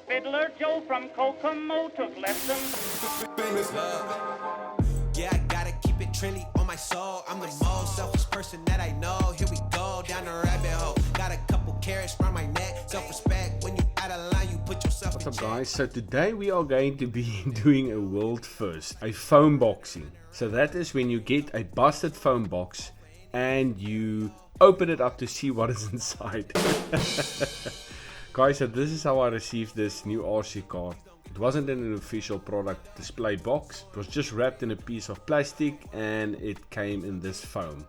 Fiddler Joe from Kokomo took lessons. Yeah, I gotta keep it trendy on my soul. I'm the most selfish person that I know. Here we go, down the rabbit hole. Got a couple carrots round my neck. Self-respect, when you out of line, you put yourself in check. What's up guys, so today we are going to be doing a world first, a foam boxing. So that is when you get a busted foam box and you open it up to see what is inside. Guys, so this is how I received this new RC card. It wasn't in an official product display box. It was just wrapped in a piece of plastic and it came in this foam,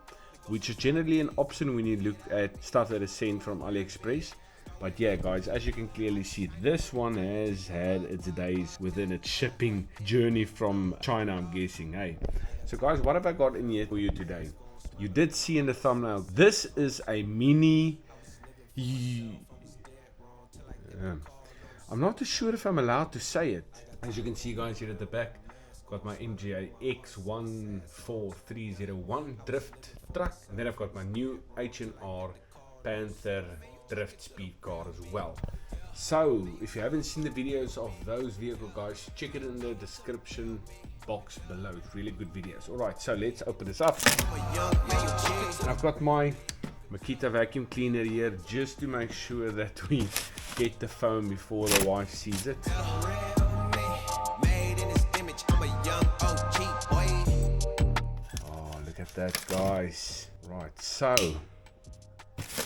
which is generally an option when you look at stuff that is sent from AliExpress. But yeah guys, as you can clearly see, this one has had its days within its shipping journey from China, I'm guessing. Hey, so guys, what have I got in here for you today? You did see in the thumbnail, this is a mini... I'm not too sure if I'm allowed to say it. As you can see guys, here at the back, got my MGA Q130-A drift truck, and then I've got my new H&R Panther drift speed car as well. So if you haven't seen the videos of those vehicles guys, check it in the description box below. It's really good videos. Alright, so let's open this up. And I've got my Makita vacuum cleaner here just to make sure that we get the foam before the wife sees it. Oh, look at that guys. Right, so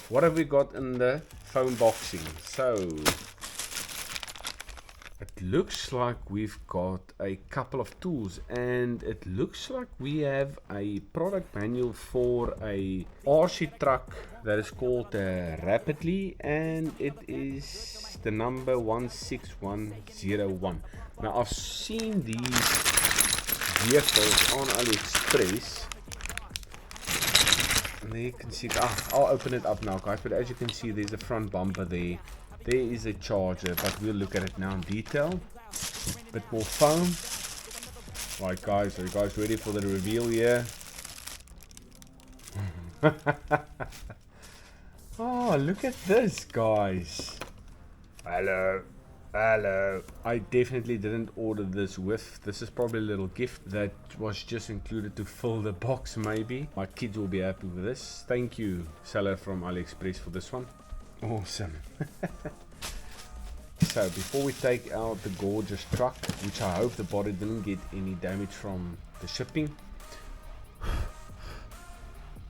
what have we got in the foam boxing? So it looks like we've got a couple of tools, and it looks like we have a product manual for a RC truck that is called Rapidly, and it is the number 16101. Now I've seen these vehicles on AliExpress, and there you can see it. I'll open it up now guys, but as you can see there's a front bumper there. There is a charger, but we'll look at it now in detail. Bit more foam. Right guys, are you guys ready for the reveal here? Oh, look at this guys. Hello. Hello. I definitely didn't order this with. This is probably a little gift that was just included to fill the box maybe. My kids will be happy with this. Thank you seller from AliExpress for this one. Awesome. So before we take out the gorgeous truck, which I hope the body didn't get any damage from the shipping.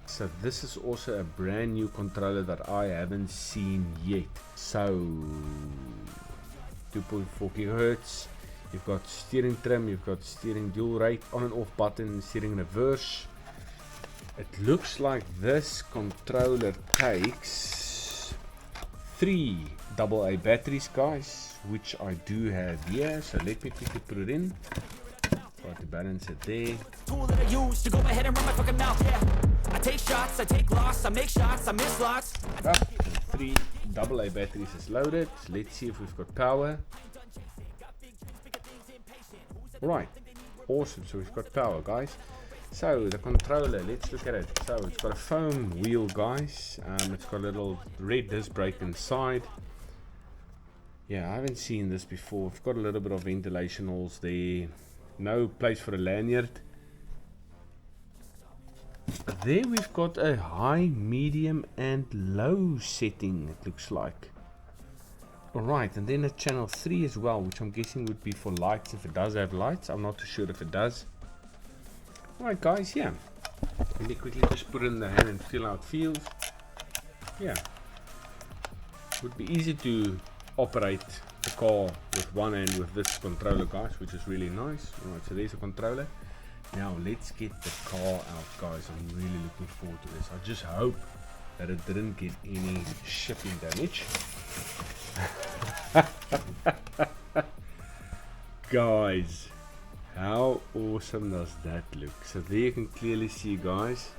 So this is also a brand new controller that I haven't seen yet. So 2.4 gigahertz. You've got steering trim, you've got steering dual rate, on and off button, steering reverse. It looks like this controller takes 3 AA batteries guys, which I do have here, so let me quickly put it in. Try to balance it there. Tool that I use to go ahead and run my fucking mouth, yeah. I take shots, I take loss, I make shots, I miss lots. 3 AA batteries is loaded. Let's see if we've got power. Right, awesome, so we've got power guys. So the controller, let's look at it. So it's got a foam wheel guys, it's got a little red disc brake inside. Yeah, I haven't seen this before. We've got a little bit of ventilation holes there, no place for a lanyard. There we've got a high, medium and low setting, it looks like. Alright, and then a channel 3 as well, which I'm guessing would be for lights, if it does have lights. I'm not too sure if it does. Alright guys, yeah. Let me quickly just put it in the hand and feel how it feels. Yeah. Would be easy to operate the car with one hand with this controller guys, which is really nice. Alright, so there's a controller. Now let's get the car out guys. I'm really looking forward to this. I just hope that it didn't get any shipping damage. Guys, how awesome does that look? So there you can clearly see guys,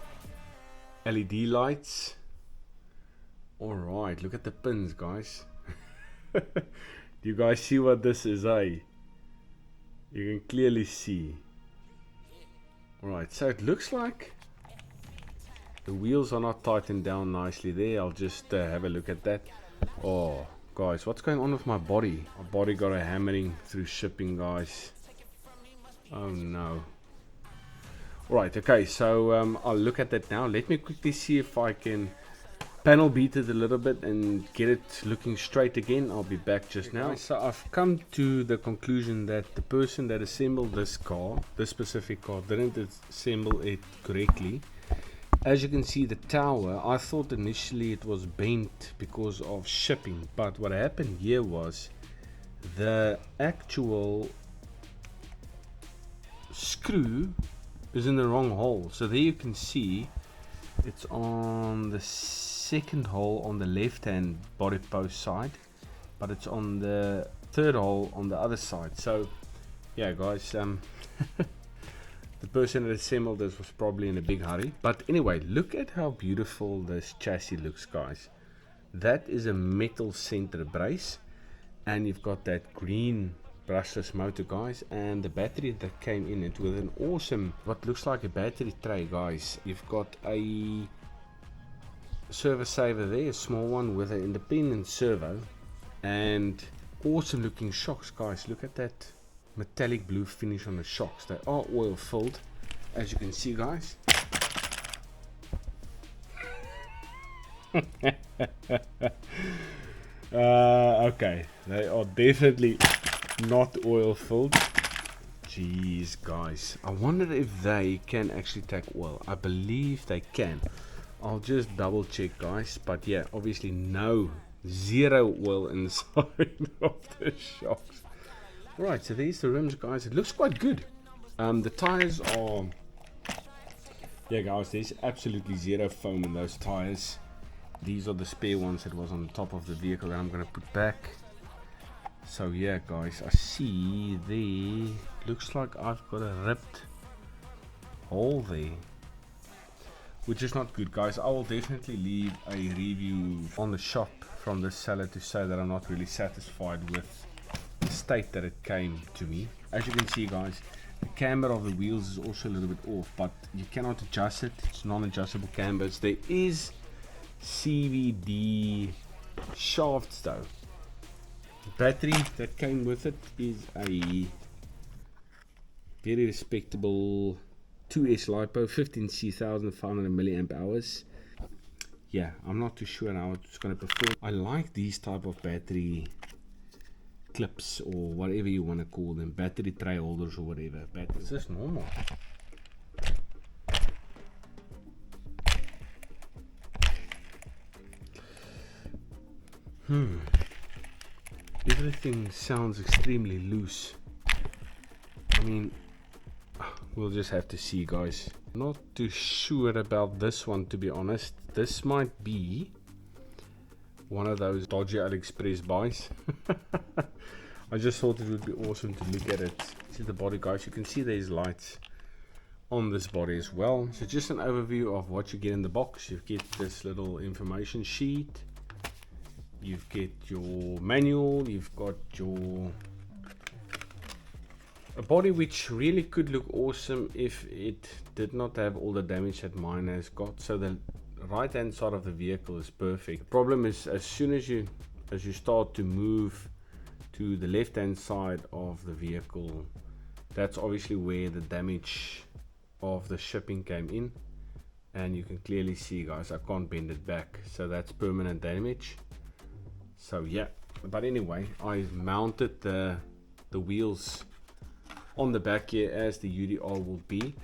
LED lights. Alright, look at the pins guys. Do you guys see what this is, eh? You can clearly see. Alright, so it looks like the wheels are not tightened down nicely there. I'll just have a look at that. Oh, Guys, what's going on with my body? My body got a hammering through shipping, guys. Oh no. Right, okay, so I'll look at that now. Let me quickly see if I can panel beat it a little bit and get it looking straight again. I'll be back just now. So I've come to the conclusion that the person that assembled this car, this specific car, didn't assemble it correctly. As you can see, the tower, I thought initially it was bent because of shipping, but what happened here was the actual screw is in the wrong hole. So there you can see it's on the second hole on the left hand body post side, but it's on the third hole on the other side. So yeah guys, the person that assembled this was probably in a big hurry. But anyway, look at how beautiful this chassis looks, guys. That is a metal center brace, and you've got that green brushless motor, guys, and the battery that came in it with an awesome, what looks like a battery tray, guys. You've got a servo saver there, a small one with an independent servo, and awesome looking shocks, guys. Look at that metallic blue finish on the shocks. They are oil filled, as you can see, guys. Okay, they are definitely not oil filled. Jeez, guys, I wonder if they can actually take oil. I believe they can. I'll just double check, guys, but yeah, obviously zero oil inside of the shocks. Right, so there's the rims, guys. It looks quite good. The tires are, yeah guys, there's absolutely zero foam in those tires. These are the spare ones that was on the top of the vehicle that I'm going to put back. So yeah guys, I see there, looks like I've got a ripped hole there, which is not good, guys. I will definitely leave a review on the shop from the seller to say that I'm not really satisfied with the state that it came to me. As you can see, guys, the camber of the wheels is also a little bit off, but you cannot adjust it. It's non-adjustable cambers. There is CVD shafts though. The battery that came with it is a very respectable 2S LiPo 15C 1500 milliamp hours. Yeah, I'm not too sure how it's going to perform. I like these type of battery clips, or whatever you want to call them, battery tray holders or whatever. Is this normal? Everything sounds extremely loose. I mean, we'll just have to see, guys. Not too sure about this one, to be honest. This might be one of those dodgy AliExpress buys. I just thought it would be awesome to look at it. See the body, guys. You can see there's lights on this body as well. So just an overview of what you get in the box. You get this little information sheet. You get your manual. You've got a body which really could look awesome if it did not have all the damage that mine has got. So the right hand side of the vehicle is perfect. The problem is, as soon as you start to move to the left hand side of the vehicle, that's obviously where the damage of the shipping came in, and you can clearly see, guys, I can't bend it back, so that's permanent damage. So yeah, but anyway, I mounted the wheels on the back here as the UDR will be.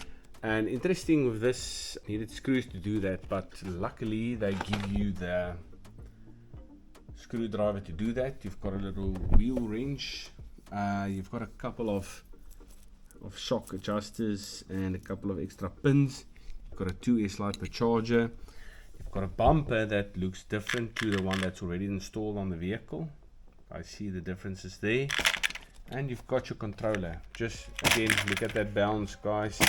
And interesting with this, needed screws to do that, but luckily they give you the screwdriver to do that. You've got a little wheel wrench, you've got a couple of shock adjusters and a couple of extra pins. You've got a 2S LiPo charger. You've got a bumper that looks different to the one that's already installed on the vehicle. I see the differences there. And you've got your controller. Just again, look at that bounce, guys.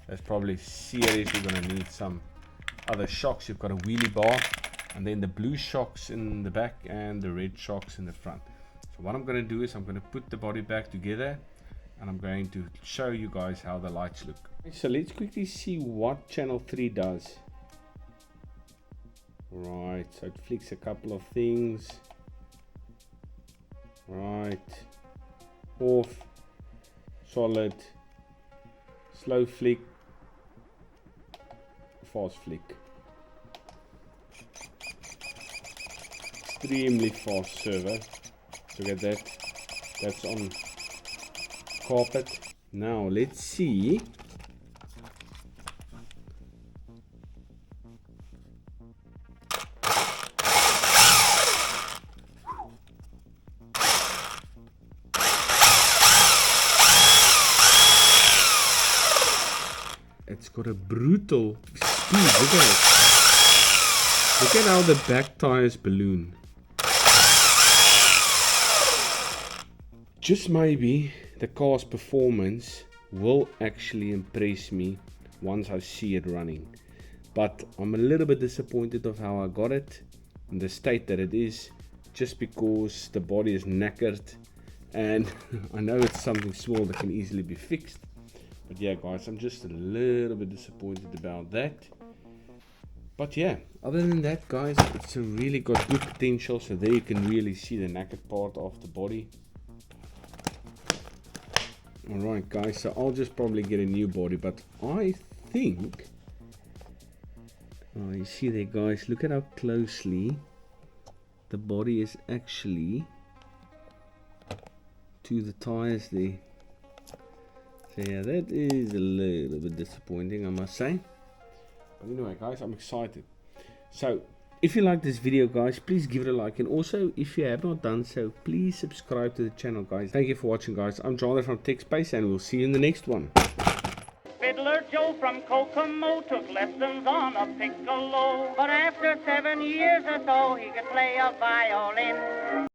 That's probably seriously going to need some other shocks. You've got a wheelie bar, and then the blue shocks in the back and the red shocks in the front. So what I'm going to do is I'm going to put the body back together, and I'm going to show you guys how the lights look. So let's quickly see what channel 3 does. Right, so it flicks a couple of things. Right. Off. Solid. Slow flick. Fast flick. Extremely fast servo. Look at that. That's on carpet. Now let's see. It's got a brutal speed. Look at it. Look at how the back tires balloon. Just maybe the car's performance will actually impress me once I see it running. But I'm a little bit disappointed of how I got it in the state that it is, just because the body is knackered, and I know it's something small that can easily be fixed. But yeah guys, I'm just a little bit disappointed about that. But yeah, other than that guys, it's really got good potential. So there you can really see the knackered part of the body. Alright guys, so I'll just probably get a new body, but I think, you see there guys, look at how closely the body is actually to the tires there. So yeah, that is a little bit disappointing, I must say. But anyway guys, I'm excited. So if you like this video guys, please give it a like, and also if you have not done so, please subscribe to the channel guys. Thank you for watching guys. I'm Jonathan from TechSpace, and we'll see you in the next one. Fiddler Joe from Kokomo took lessons on a piccolo, but after 7 years or so he could play a violin.